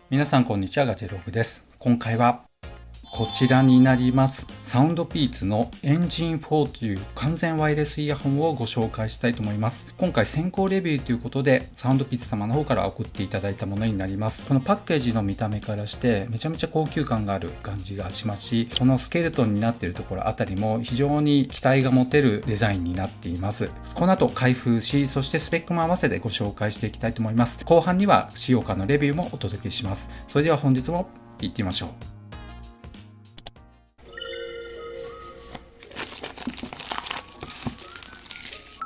皆さんこんにちは、ガジェログです。今回はこちらになります。サウンドピーツのエンジン4という完全ワイヤレスイヤホンをご紹介したいと思います。今回先行レビューということでサウンドピーツ様の方から送っていただいたものになります。このパッケージの見た目からしてめちゃめちゃ高級感がある感じがしますし、このスケルトンになっているところあたりも非常に期待が持てるデザインになっています。この後開封し、そしてスペックも合わせてご紹介していきたいと思います。後半には使用感のレビューもお届けします。それでは本日も行ってみましょう。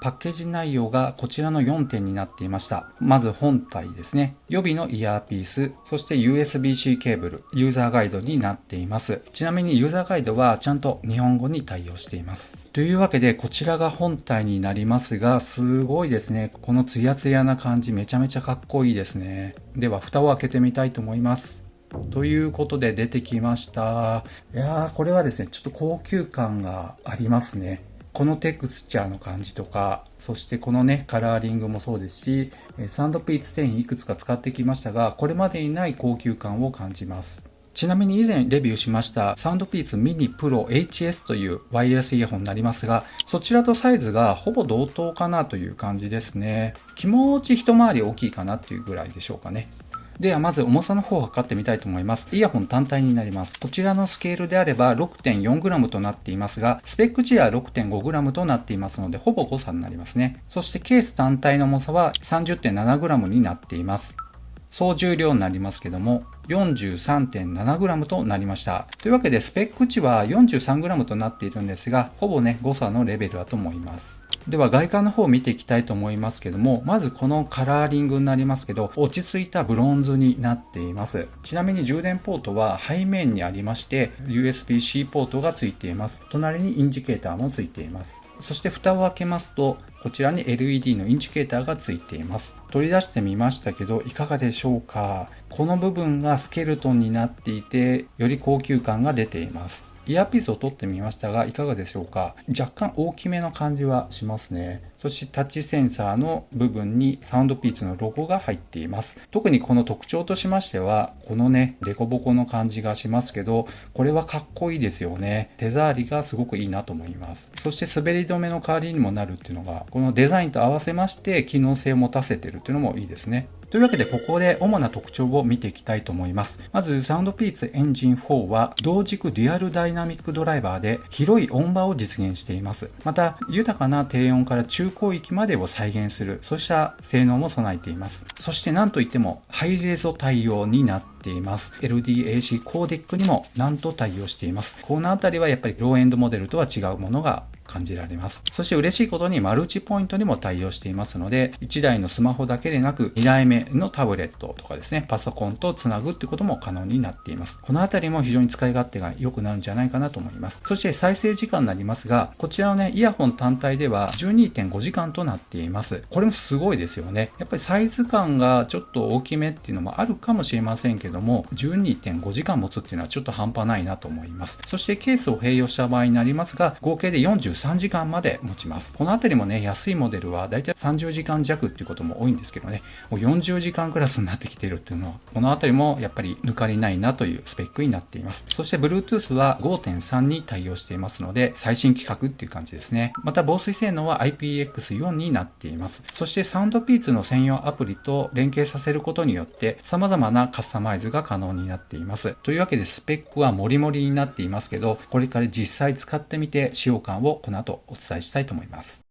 パッケージ内容がこちらの4点になっていました。まず本体ですね。予備のイヤーピース、そして USB-C ケーブル、ユーザーガイドになっています。ちなみにユーザーガイドはちゃんと日本語に対応しています。というわけでこちらが本体になりますが、すごいですね。このツヤツヤな感じめちゃめちゃかっこいいですね。では蓋を開けてみたいと思います。ということで出てきました。いやー、これはですね、ちょっと高級感がありますね。このテクスチャーの感じとか、そしてこのね、カラーリングもそうですし、サウンドピーツ製品いくつか使ってきましたが、これまでにない高級感を感じます。ちなみに以前レビューしましたサウンドピーツミニプロ HS というワイヤレスイヤホンになりますが、そちらとサイズがほぼ同等かなという感じですね。気持ち一回り大きいかなっていうぐらいでしょうかね。ではまず重さの方を測ってみたいと思います。イヤホン単体になります。こちらのスケールであれば 6.4g となっていますが、スペック値は 6.5g となっていますので、ほぼ誤差になりますね。そしてケース単体の重さは 30.7g になっています。総重量になりますけども 43.7g となりました。というわけでスペック値は 43g となっているんですが、ほぼね誤差のレベルだと思います。では外観の方を見ていきたいと思いますけども、まずこのカラーリングになりますけど、落ち着いたブロンズになっています。ちなみに充電ポートは背面にありまして USB-C ポートがついています。隣にインジケーターもついています。そして蓋を開けますと、こちらに LED のインジケーターがついています。取り出してみましたけど、いかがでしょうか。この部分がスケルトンになっていて、より高級感が出ています。イヤーピースを取ってみましたが、いかがでしょうか。若干大きめの感じはしますね。そしてタッチセンサーの部分にサウンドピーツのロゴが入っています。特にこの特徴としましては、このね、デコボコの感じがしますけど、これはかっこいいですよね。手触りがすごくいいなと思います。そして滑り止めの代わりにもなるっていうのが、このデザインと合わせまして機能性を持たせてるっていうのもいいですね。というわけでここで主な特徴を見ていきたいと思います。まずサウンドピーツエンジン4は同軸デュアルダイナミックドライバーで広い音場を実現しています。また豊かな低音から中高域までを再現する、そうした性能も備えています。そしてなんといってもハイレゾ対応になっています。LDAC コーデックにもなんと対応しています。このあたりはやっぱりローエンドモデルとは違うものが感じられます。そして嬉しいことにマルチポイントにも対応していますので、1台のスマホだけでなく2台目のタブレットとかですね、パソコンとつなぐってことも可能になっています。このあたりも非常に使い勝手が良くなるんじゃないかなと思います。そして再生時間になりますが、こちらのね、イヤホン単体では 12.5 時間となっています。これもすごいですよね。やっぱりサイズ感がちょっと大きめっていうのもあるかもしれませんけども、12.5 時間持つっていうのはちょっと半端ないなと思います。そしてケースを併用した場合になりますが、合計で43時間まで持ちます。このあたりもね、安いモデルはだいたい30時間弱っていうことも多いんですけどね、もう40時間クラスになってきているっていうのは、このあたりもやっぱり抜かりないなというスペックになっています。そして Bluetooth は 5.3 に対応していますので、最新規格っていう感じですね。また防水性能は IPX4 になっています。そしてサウンドピーツの専用アプリと連携させることによって様々なカスタマイズが可能になっています。というわけでスペックはモリモリになっていますけど、これから実際使ってみて使用感をこの後お伝えしたいと思います。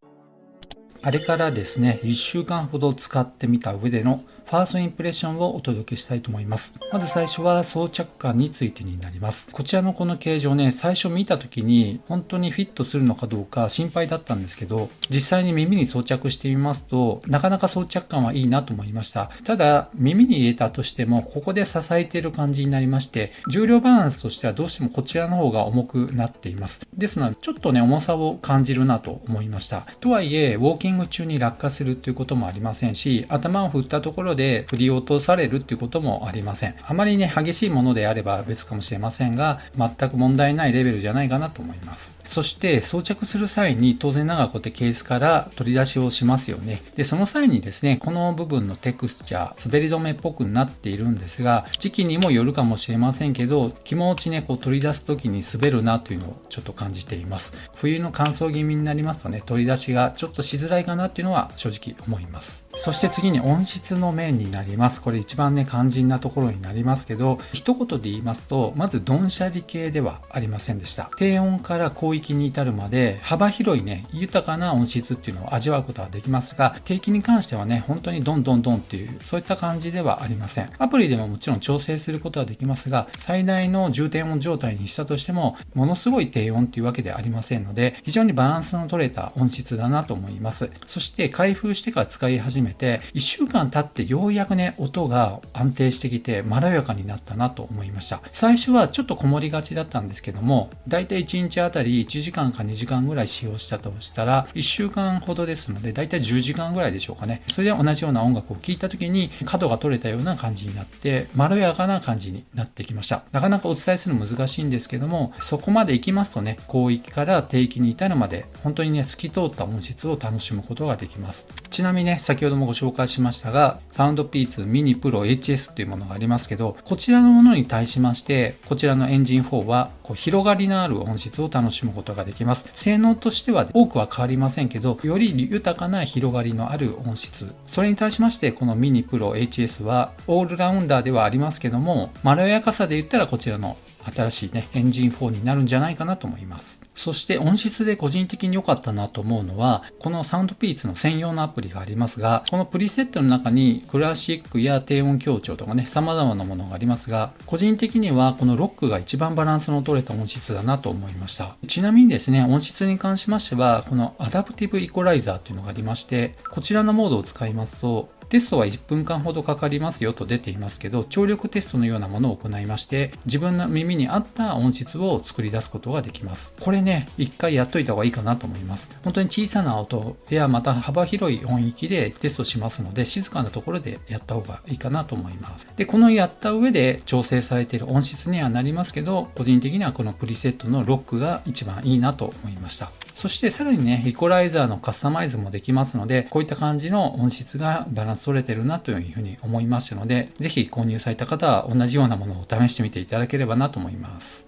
あれからですね、1週間ほど使ってみた上でのファーストインプレッションをお届けしたいと思います。まず最初は装着感についてになります。こちらのこの形状ね、最初見た時に本当にフィットするのかどうか心配だったんですけど、実際に耳に装着してみますと、なかなか装着感はいいなと思いました。ただ、耳に入れたとしても、ここで支えている感じになりまして、重量バランスとしてはどうしてもこちらの方が重くなっています。ですので、ちょっとね、重さを感じるなと思いました。とはいえ、ウォーキング中に落下するということもありませんし、頭を振ったところでで振り落とされるっていうこともありません。あまりね、激しいものであれば別かもしれませんが、全く問題ないレベルじゃないかなと思います。そして装着する際に当然ながらこうやってケースから取り出しをしますよね。で、その際にですね、この部分のテクスチャー、滑り止めっぽくなっているんですが、時期にもよるかもしれませんけど、気持ちね、こう取り出す時に滑るなというのをちょっと感じています。冬の乾燥気味になりますとね、取り出しがちょっとしづらいかなっていうのは正直思います。そして次に音質の面になります。これ一番ね、肝心なところになりますけど、一言で言いますと、まずドンシャリ系ではありませんでした。低音から高域に至るまで幅広いね、豊かな音質っていうのを味わうことはできますが、低域に関してはね、本当にドンドンドンっていう、そういった感じではありません。アプリでももちろん調整することはできますが、最大の重低音状態にしたとしても、ものすごい低音っていうわけではありませんので、非常にバランスの取れた音質だなと思います。そして開封してから使い始めて、1週間経ってようやくね、音が安定してきて、まろやかになったなと思いました。最初はちょっとこもりがちだったんですけども、だいたい1日あたり1時間か2時間ぐらい使用したとしたら、1週間ほどですので、だいたい10時間ぐらいでしょうかね。それで同じような音楽を聴いた時に、角が取れたような感じになって、まろやかな感じになってきました。なかなかお伝えするの難しいんですけども、そこまで行きますとね、高域から低域に至るまで、本当にね、透き通った音質を楽しむことができます。ちなみにね、先ほどもご紹介しましたが、サウンドピーツミニプロ HS というものがありますけど、こちらのものに対しまして、こちらのエンジン4は、広がりのある音質を楽しむことができます。性能としては多くは変わりませんけど、より豊かな広がりのある音質。それに対しまして、このミニプロ HS は、オールラウンダーではありますけども、まろやかさで言ったらこちらの新しいね、エンジン4になるんじゃないかなと思います。そして音質で個人的に良かったなと思うのは、このサウンドピーツの専用のアプリがありますが、このプリセットの中にクラシックや低音強調とかね、様々なものがありますが、個人的にはこのロックが一番バランスの取れた音質だなと思いました。ちなみにですね、音質に関しましては、このアダプティブイコライザーっていうのがありまして、こちらのモードを使いますと、テストは1分間ほどかかりますよと出ていますけど、聴力テストのようなものを行いまして、自分の耳に合った音質を作り出すことができます。これね、一回やっといた方がいいかなと思います。本当に小さな音やまた幅広い音域でテストしますので、静かなところでやった方がいいかなと思います。で、このやった上で調整されている音質にはなりますけど、個人的にはこのプリセットのロックが一番いいなと思いました。そしてさらにね、イコライザーのカスタマイズもできますので、こういった感じの音質がバランス取れてるなというふうに思いましたので、ぜひ購入された方は同じようなものを試してみていただければなと思います。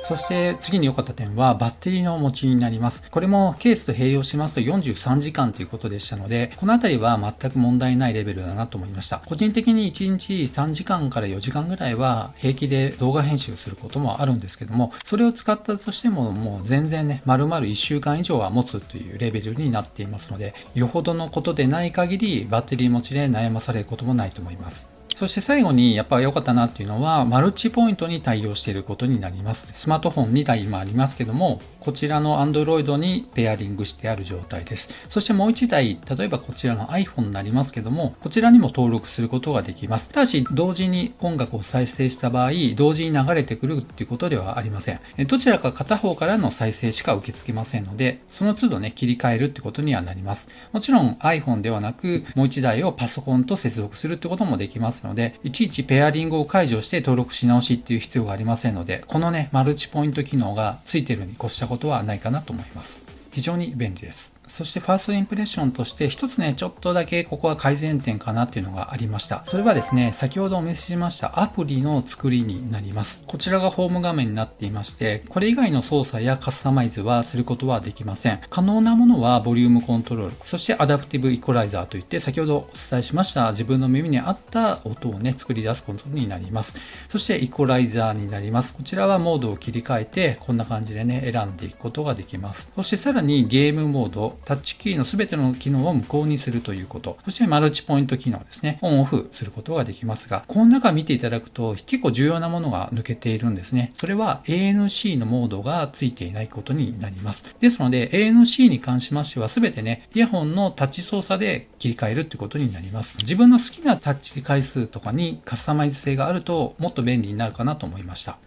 そして次に良かった点はバッテリーの持ちになります。これもケースと併用しますと43時間ということでしたので、このあたりは全く問題ないレベルだなと思いました。個人的に1日3時間から4時間ぐらいは平気で動画編集することもあるんですけども、それを使ったとしてももう全然ね、丸々1週間以上は持つというレベルになっていますので、よほどのことでない限りバッテリー持ちで悩まされることもないと思います。そして最後にやっぱ良かったなっていうのはマルチポイントに対応していることになります。スマートフォン2台今ありますけども、こちらの Android にペアリングしてある状態です。そしてもう1台、例えばこちらの iPhone になりますけども、こちらにも登録することができます。ただし同時に音楽を再生した場合、同時に流れてくるっていうことではありません。どちらか片方からの再生しか受け付けませんので、その都度ね、切り替えるってことにはなります。もちろん iPhone ではなく、もう1台をパソコンと接続するってこともできますので、いちいちペアリングを解除して登録し直しっていう必要がありませんので、このね、マルチポイント機能がついているに越したことはないかなと思います。非常に便利です。そしてファーストインプレッションとして一つね、ちょっとだけここは改善点かなっていうのがありました。それはですね、先ほどお見せしましたアプリの作りになります。こちらがホーム画面になっていまして、これ以外の操作やカスタマイズはすることはできません。可能なものはボリュームコントロール、そしてアダプティブイコライザーといって先ほどお伝えしました自分の耳に合った音をね、作り出すことになります。そしてイコライザーになります。こちらはモードを切り替えて、こんな感じでね、選んでいくことができます。そしてさらにゲームモード、タッチキーの全ての機能を無効にするということ。そしてマルチポイント機能ですね。オンオフすることができますが、この中見ていただくと結構重要なものが抜けているんですね。それは ANC のモードがついていないことになります。ですので ANC に関しましては全てね、イヤホンのタッチ操作で切り替えるってことになります。自分の好きなタッチ回数とかにカスタマイズ性があるともっと便利になるかなと思いました。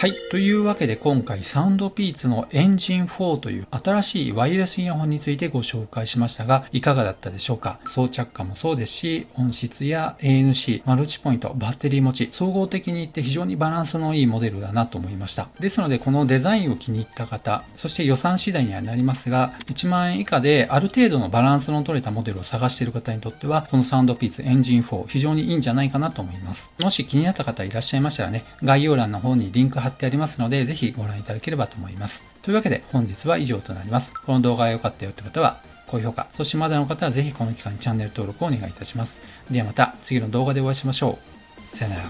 はい。というわけで今回サウンドピーツのエンジン4という新しいワイヤレスイヤホンについてご紹介しましたが、いかがだったでしょうか？装着感もそうですし、音質や ANC、マルチポイント、バッテリー持ち、総合的に言って非常にバランスのいいモデルだなと思いました。ですのでこのデザインを気に入った方、そして予算次第にはなりますが、1万円以下である程度のバランスの取れたモデルを探している方にとっては、このサウンドピーツエンジン4非常にいいんじゃないかなと思います。もし気になった方いらっしゃいましたらね、概要欄の方にリンク貼ってありますので、ぜひご覧いただければと思います。というわけで本日は以上となります。この動画が良かったよって方は高評価、そしてまだの方はぜひこの機会にチャンネル登録をお願いいたします。ではまた次の動画でお会いしましょう。さよなら。